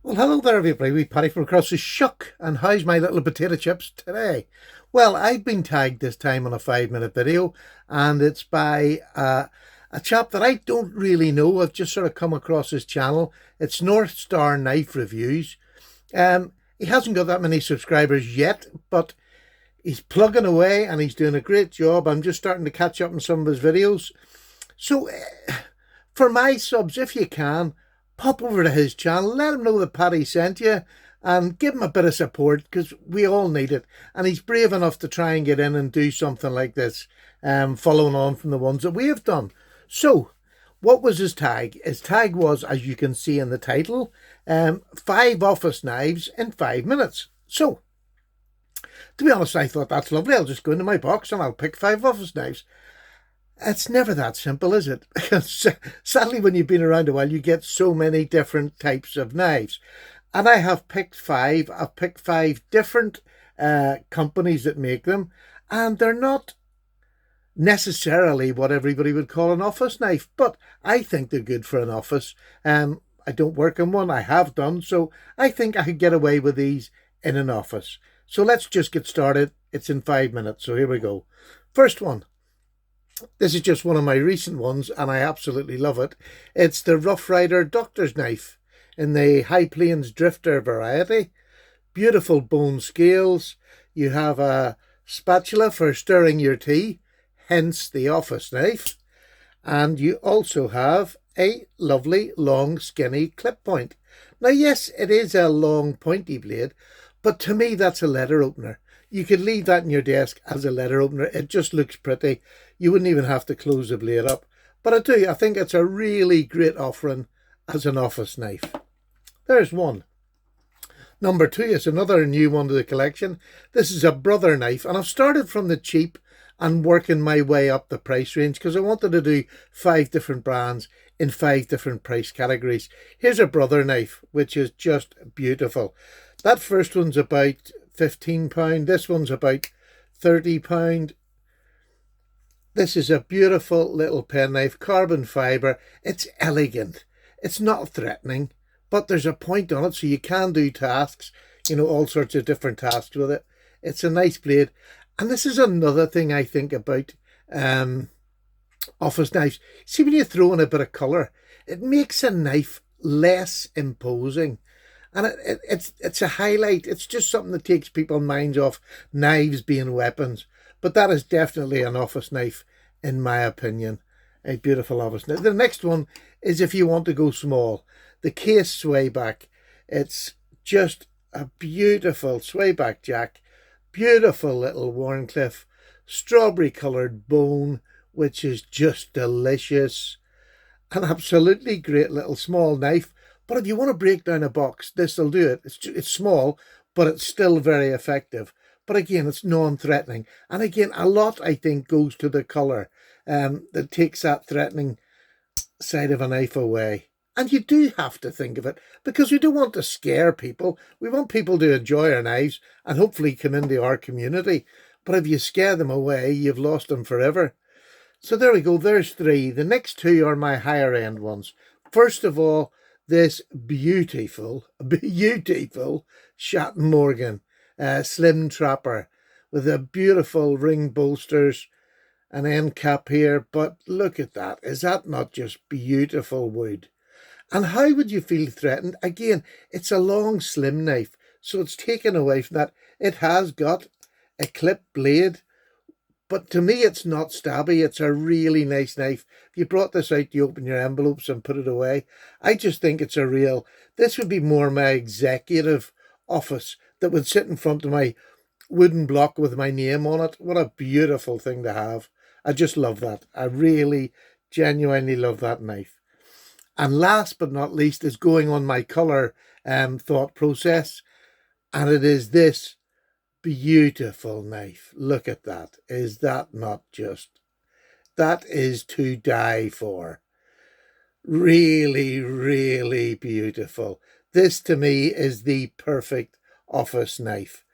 Well, hello there, everybody. We Paddy from across the shuck, and how's my little potato chips today? Well, I've been tagged this time on a 5 minute video, and it's by a chap that I don't really know. I've just sort of come across his channel. It's North Star Knife Reviews. He hasn't got that many subscribers yet, but he's plugging away and he's doing a great job. I'm just starting to catch up on some of his videos. So, for my subs, if you can, pop over to his channel, let him know that Paddy sent you, and give him a bit of support because we all need it. And he's brave enough to try and get in and do something like this, following on from the ones that we have done. So, what was his tag? His tag was, as you can see in the title, 5 office knives in 5 minutes. So, to be honest, I thought that's lovely. I'll just go into my box and I'll pick 5 office knives. It's never that simple, is it? Because sadly, when you've been around a while, you get so many different types of knives. And I have picked 5. I've picked 5 different companies that make them. And they're not necessarily what everybody would call an office knife, but I think they're good for an office. I don't work in one. I have done. So I think I could get away with these in an office. So let's just get started. It's in 5 minutes. So here we go. First one. This is just one of my recent ones, and I absolutely love it. It's the Rough Rider Doctor's Knife in the High Plains Drifter variety. Beautiful bone scales. You have a spatula for stirring your tea, hence the office knife. And you also have a lovely, long, skinny clip point. Now, yes, it is a long, pointy blade, but to me, that's a letter opener. You could leave that in your desk as a letter opener. It just looks pretty. You wouldn't even have to close the blade up. But I think it's a really great offering as an office knife. There's one. Number 2 is another new one to the collection. This is a Brother knife, and I've started from the cheap and working my way up the price range because I wanted to do 5 different brands in 5 different price categories. Here's a Brother knife, which is just beautiful. That first one's about £15. This one's about £30. This is a beautiful little penknife, carbon fibre. It's elegant. It's not threatening, but there's a point on it, so you can do tasks, all sorts of different tasks with it. It's a nice blade. And this is another thing I think about office knives. See, when you throw in a bit of colour, it makes a knife less imposing. And it's a highlight. It's just something that takes people's minds off knives being weapons. But that is definitely an office knife, in my opinion. A beautiful office knife. The next one is if you want to go small. The Case Swayback. It's just a beautiful swayback jack. Beautiful little Wharncliffe. Strawberry coloured bone, which is just delicious. An absolutely great little small knife. But if you want to break down a box, this will do it. It's small, but it's still very effective. But again, it's non-threatening. And again, a lot, I think, goes to the colour that takes that threatening side of a knife away. And you do have to think of it because we don't want to scare people. We want people to enjoy our knives and hopefully come into our community. But if you scare them away, you've lost them forever. So there we go. There's 3. The next 2 are my higher end ones. First of all, this beautiful Shatton Morgan Slim Trapper with a beautiful ring bolsters, an end cap here. But look at that. Is that not just beautiful wood? And how would you feel threatened? Again, it's a long, slim knife, so it's taken away from that. It has got a clip blade, but to me, it's not stabby. It's a really nice knife. If you brought this out, you open your envelopes and put it away. I just think it's this would be more my executive office that would sit in front of my wooden block with my name on it. What a beautiful thing to have. I just love that. I really, genuinely love that knife. And last but not least is going on my colour thought process. And it is this beautiful knife. Look at that. Is that not just... That is to die for. Really, really beautiful. This to me is the perfect office knife.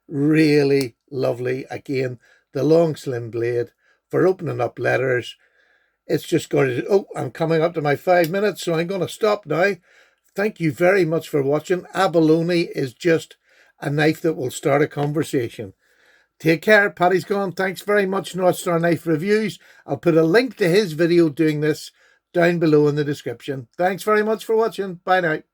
Really lovely. Again, the long slim blade for opening up letters. It's just going to... Oh, I'm coming up to my 5 minutes, so I'm going to stop now. Thank you very much for watching. Abalone is just a knife that will start a conversation. Take care. Paddy's gone. Thanks very much, North Star Knife Reviews. I'll put a link to his video doing this down below in the description. Thanks very much for watching. Bye now.